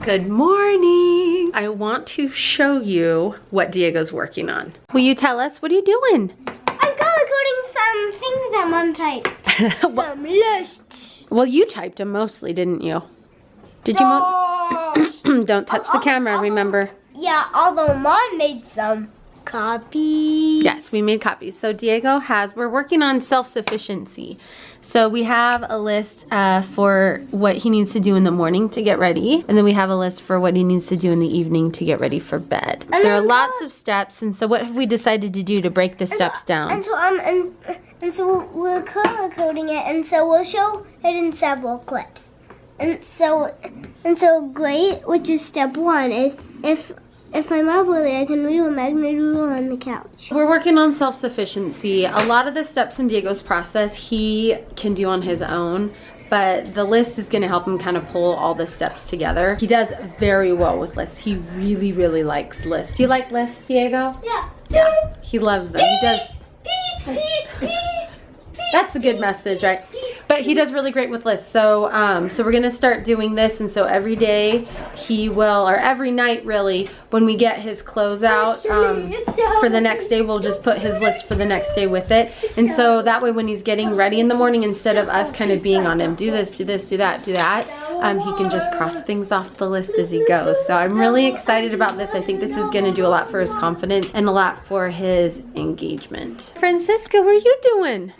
Good morning. I want to show you what Diego's working on. Will you tell us? What are you doing? I'm color coding some things that Mom typed. Some lists. Well, you typed them mostly, didn't you? Did you? Don't touch the camera, remember? Yeah, although Mom made some copies. Yes, we made copies. So Diego we're working on self-sufficiency. So we have a list for what he needs to do in the morning to get ready. And then we have a list for what he needs to do in the evening to get ready for bed. There are lots of steps. And so what have we decided to do to break the steps down? And so we're color coding it, and so we'll show it in several clips. And so great, which is step 1, is if I'm up with it, I can read a magnet doodle on the couch. We're working on self-sufficiency. A lot of the steps in Diego's process he can do on his own, but the list is gonna help him kind of pull all the steps together. He does very well with lists. He really, really likes lists. Do you like lists, Diego? Yeah. He loves them. He does. That's a good message, right? But he does really great with lists. So so we're gonna start doing this, and so every day he will, or every night really, when we get his clothes out for the next day, we'll just put his list for the next day with it. And so that way when he's getting ready in the morning, instead of us kind of being on him, do this, do this, do that, do that, he can just cross things off the list as he goes. So I'm really excited about this. I think this is gonna do a lot for his confidence and a lot for his engagement. Francisca, what are you doing?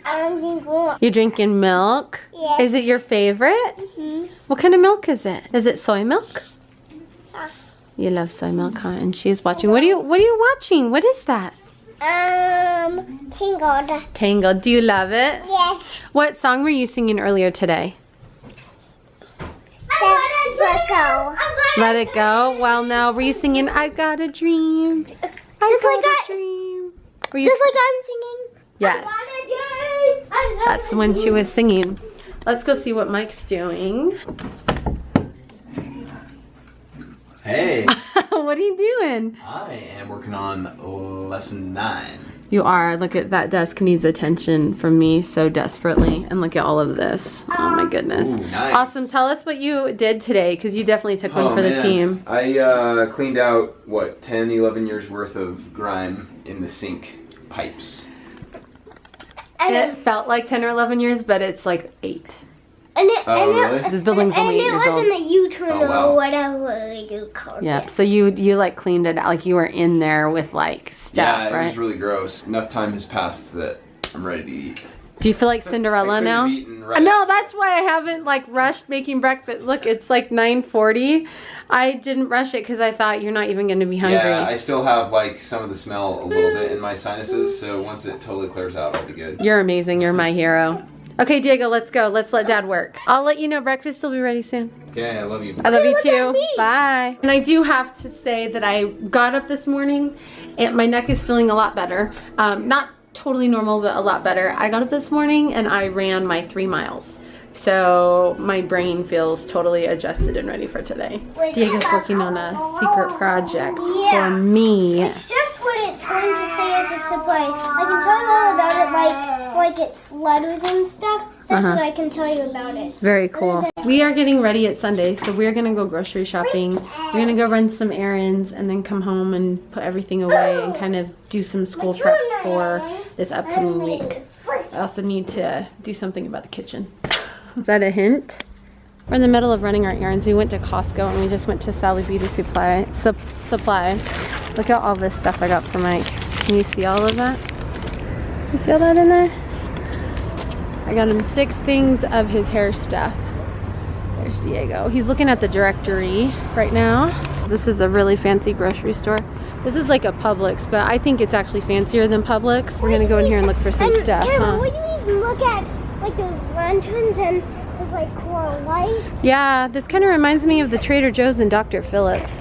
You're drinking milk? Yes. Is it your favorite? What kind of milk is it? Is it soy milk? You love soy milk, huh? And she's watching. What are you watching? What is that? Tangled. Tangled. Do you love it? Yes. What song were you singing earlier today? Let go. Let it go. Well, no. Were you singing I Got a Dream? I got a dream. Were you Just like I'm singing. Yes. That's when she was singing. Let's go see what Mike's doing. Hey. What are you doing? I am working on lesson 9. You are. Look at that desk needs attention from me so desperately. And look at all of this. Oh my goodness. Ooh, nice. Awesome. Tell us what you did today, because you definitely took one for the team. I cleaned out, what, 10, 11 years worth of grime in the sink pipes. It felt like 10 or 11 years, but it's like 8. Really? This building's only 8 years old. And it wasn't a U-turn wow. or whatever you called Yeah, it. so you like cleaned it out, like you were in there with like stuff, Yeah, it right? was really gross. Enough time has passed that I'm ready to eat. Do you feel like Cinderella now? No, that's why I haven't like rushed making breakfast. Look, it's like 9:40. I didn't rush it because I thought you're not even going to be hungry. Yeah, I still have like some of the smell a little bit in my sinuses, so once it totally clears out, I'll be good. You're amazing. You're my hero. Okay, Diego, let's go. Let's let Dad work. I'll let you know breakfast will be ready soon. Okay, I love you. I love you too. Bye. And I do have to say that I got up this morning and my neck is feeling a lot better. Not totally normal, but a lot better. I got up this morning and I ran my 3 miles. So my brain feels totally adjusted and ready for today. Diego's working on a secret project for me. It's just what it's going to say as a surprise. I can tell you all about it, like its letters and stuff. That's what I can tell you about it. Very cool. We are getting ready at Sunday, so we're gonna go grocery shopping. We're gonna go run some errands and then come home and put everything away and kind of do some school prep for this upcoming week. I also need to do something about the kitchen. Is that a hint? We're in the middle of running our errands. We went to Costco and we just went to Sally Beauty Supply. Look at all this stuff I got for Mike. Can you see all of that? You see all that in there? I got him 6 things of his hair stuff. There's Diego. He's looking at the directory right now. This is a really fancy grocery store. This is like a Publix, but I think it's actually fancier than Publix. We're gonna go in here and look for some stuff. Emma, would you even look at like those lanterns and those like cool lights? Yeah, this kind of reminds me of the Trader Joe's and Dr. Phillips.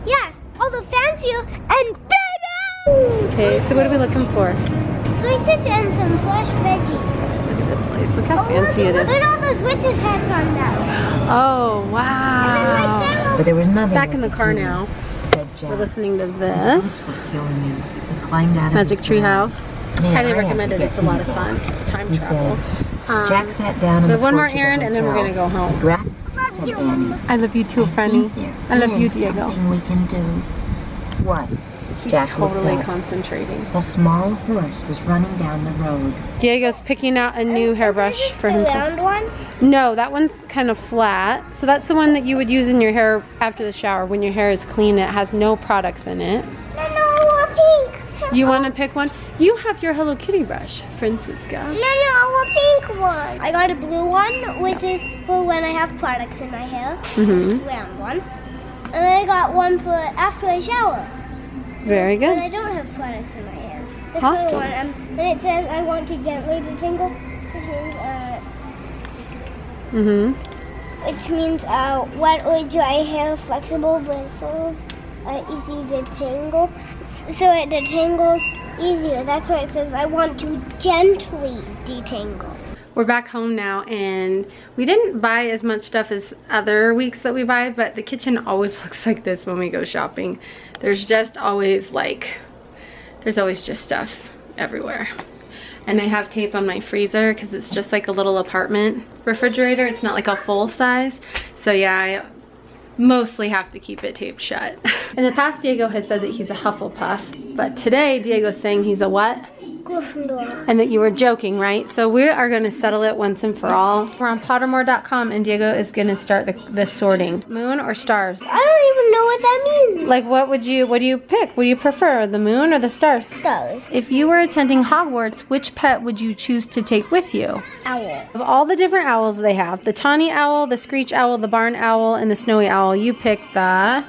Yes, although fancier and bigger! Okay, so what are we looking for? Soy sticks and some fresh veggies. Look at this place. Look how fancy it is. Look at all those witches' hats on them. Oh, wow. But there was nothing. Back in the car now. We're listening to this. Magic Tree House. Highly recommend it. It's a lot of fun. It's time travel. Jack sat down. We have one more errand and then we're going to go home. said Annie. I love you too, Franny. I love you, Diego. Something we can do. What? He's Jack totally looked up. concentrating. A small horse was running down the road. Diego's picking out a new hairbrush for The himself. round one? No, that one's kind of flat. So that's the one that you would use in your hair after the shower when your hair is clean. It has no products in it. No, pink. You want to pick one? You have your Hello Kitty brush, Francisca. No, a pink one. I got a blue one, which is for when I have products in my hair. Mm-hmm. This round one. And I got one for after I shower. Very When good. I don't have products in my hair. This Awesome. one, and it says I want to gently detangle, which means Mm-hmm. wet or dry hair, flexible bristles, easy to tangle. So it detangles easier. That's why it says I want to gently detangle. We're back home now, and we didn't buy as much stuff as other weeks that we buy, but the kitchen always looks like this when we go shopping. There's just always there's always just stuff everywhere. And I have tape on my freezer because it's just like a little apartment refrigerator. It's not like a full size. So yeah, I mostly have to keep it taped shut. In the past, Diego has said that he's a Hufflepuff, but today Diego's saying he's a what? Gryffindor. And that you were joking, right? So we are going to settle it once and for all. We're on Pottermore.com, and Diego is going to start the sorting. Moon or stars? I don't even know what that means. Like, what do you pick? What do you prefer, the moon or the stars? Stars. If you were attending Hogwarts, which pet would you choose to take with you? Owl. Of all the different owls they have, the tawny owl, the screech owl, the barn owl, and the snowy owl, you pick the...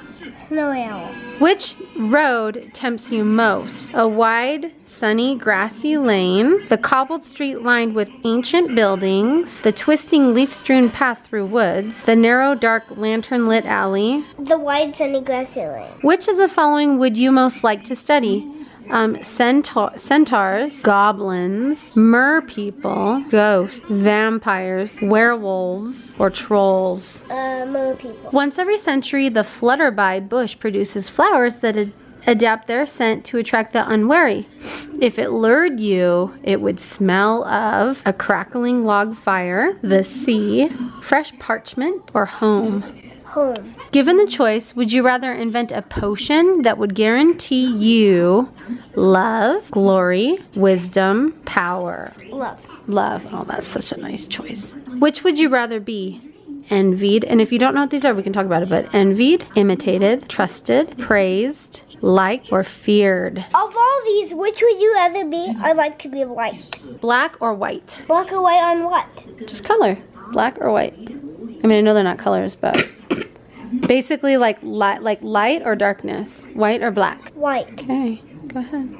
Snowy owl. Which road tempts you most? A wide, sunny, grassy lane, the cobbled street lined with ancient buildings, the twisting, leaf-strewn path through woods, the narrow, dark, lantern-lit alley. The wide, sunny, grassy lane. Which of the following would you most like to study? Centaurs, goblins, mer-people, ghosts, vampires, werewolves, or trolls. Mer people. Once every century, the flutterby bush produces flowers that adapt their scent to attract the unwary. If it lured you, it would smell of a crackling log fire, the sea, fresh parchment, or home. Home. Given the choice, would you rather invent a potion that would guarantee you love, glory, wisdom, power? Love. Love. Oh, that's such a nice choice. Which would you rather be? Envied, and if you don't know what these are, we can talk about it, but envied, imitated, trusted, praised, liked, or feared? Of all these, which would you rather be? I'd like to be liked. Black or white? Black or white on what? Just color. Black or white? I mean, I know they're not colors, but basically like light or darkness? White or black? White. Okay, go ahead.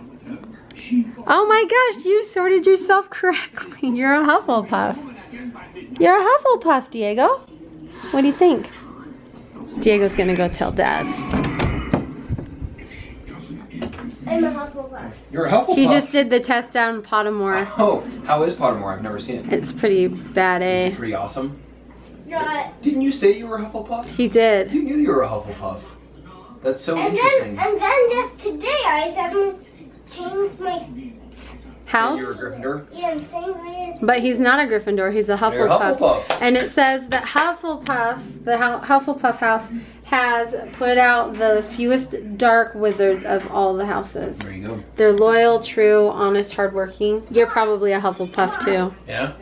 Oh my gosh, you sorted yourself correctly. You're a Hufflepuff. You're a Hufflepuff, Diego. What do you think? Diego's gonna go tell Dad. I'm a Hufflepuff. You're a Hufflepuff. He just did the test down in Pottermore. Oh, how is Pottermore? I've never seen it. It's pretty bad, eh? Pretty awesome. Right. Didn't you say you were a Hufflepuff? He did. You knew you were a Hufflepuff. That's so And interesting. then just today I suddenly changed my House? You're a Gryffindor? yeah, same way as But he's not a Gryffindor, he's a You're a Hufflepuff. Hufflepuff. And it says that Hufflepuff, the Hufflepuff house, has put out the fewest dark wizards of all the houses. There you go. They're loyal, true, honest, hardworking. You're probably a Hufflepuff too. Yeah?